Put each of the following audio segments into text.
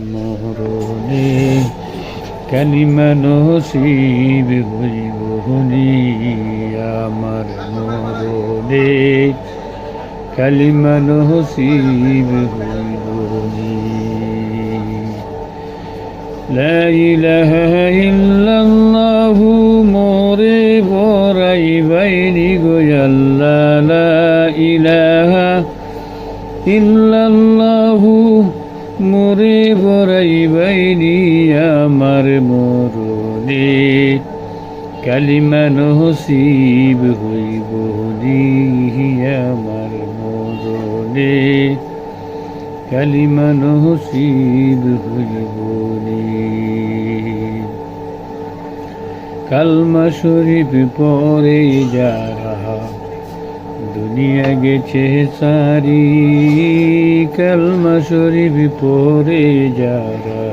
মরণে কালিমা নসিব হইব নি আমার মরণে কালিমা নসিব হইব নি লা ইলাহা ইল্লাল্লাহু মোরে বরাইবাইনি গো আল্লাহ লা ইলাহা ইল্লাল্লাহু মোরে বরাইবাইনি আমার মরণে কালিমা নসিব হইব নি আমার মরণে কালিমা নসিব হইব নি কালমা শরীফ পরে যারা দুনিয়া গেছে সারি কালমা শরীফ পরে যারা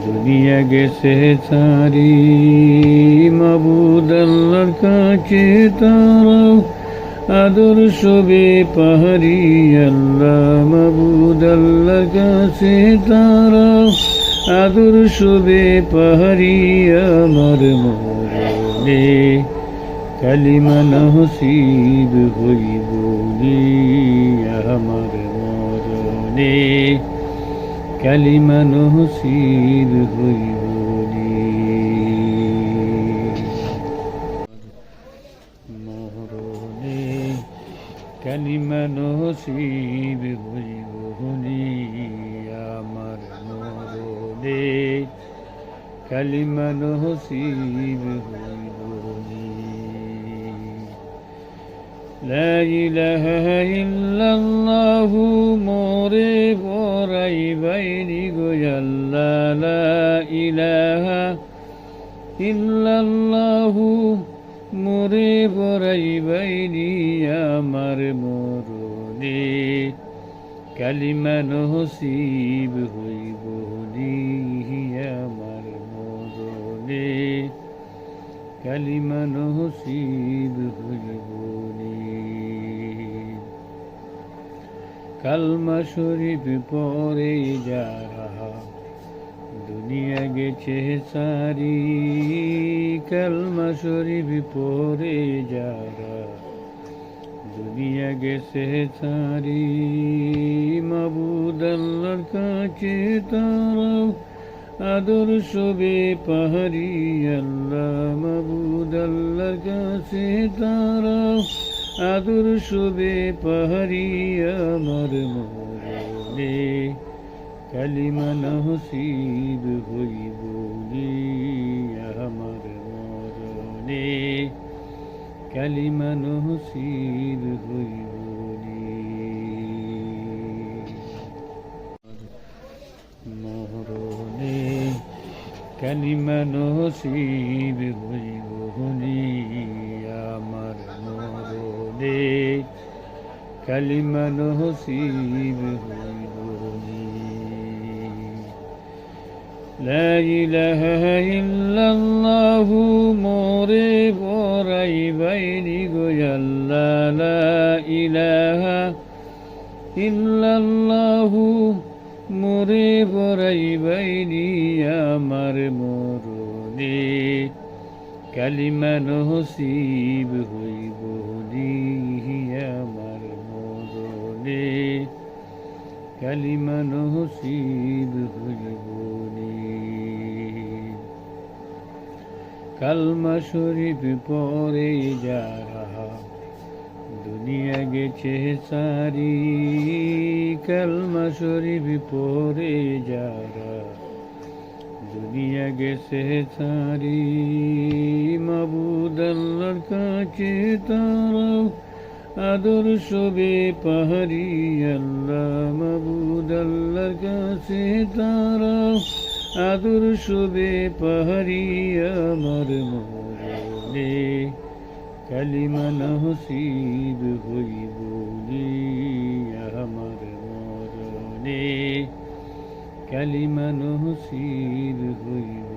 দুনিয়া গেছে সারি মাবুদ আল্লাহর কাছে তারা আদর্শ বেপাহারি আল্লাহ মাবুদ আল্লাহর কাছে তারা আদর্শ বেপাহারি আমার মরণে কালিমা নসিব হইব নি আমার মরণে কালিমা নসিব হইব নি মরণে কালিমা নসিব হইব নি আমার মরণে কালিমা নসিব হইব নি লা ইলাহা ইল্লাল্লাহু মোরে বরাইবাইনি গো আল্লাহ লা ইলাহা ইল্লাল্লাহু মোরে বরাইবাইনি আমার মরণে কালিমা নসিব হইব নি আমার মরণে কালিমা নসিব হইব নি কালমা শরীফ পরে যারা দুনিয়া গেছে সারি কালমা শরীফ পরে যারা দুনিয়া গেছে সারি মাবুদ আল্লাহর কাছে তারা আদর্শ বেপাহারি আল্লাহ মাবুদ আল্লাহর কাছে তারা আদর্শ বেপাহারি আমার মরণে কালিমা নসিব হইব নি আমার মরণে কালিমা নসিব হইব নি মরণে কালিমা নসিব হইব নি আমার মরণে কালিমা নসিব হইব নি লা ইলাহা ইল্লাল্লাহু মোরে বরাইবাইনি গো আল্লাহ লা ইলাহা ইল্লাল্লাহু মোরে বরাইবাইনি আমার মরণে কালিমা নসিব হইব নি আমার মরণে কালিমা নসিব হইব নি কালমা শরীফ পরে যারা দুনিয়া গেছে সারি কালমা শরীফ পরে যারা দুনিয়া গেছে সারি মাবুদ আল্লাহর কাছে তারা আদর্শ বেপাহারি আল্লাহ মাবুদ আল্লাহর কাছে তারা আদর্শ বেপাহারি আমার মরণে কালিমা নসিব হইব নি আমার মরণে কালিমা নসিব হইব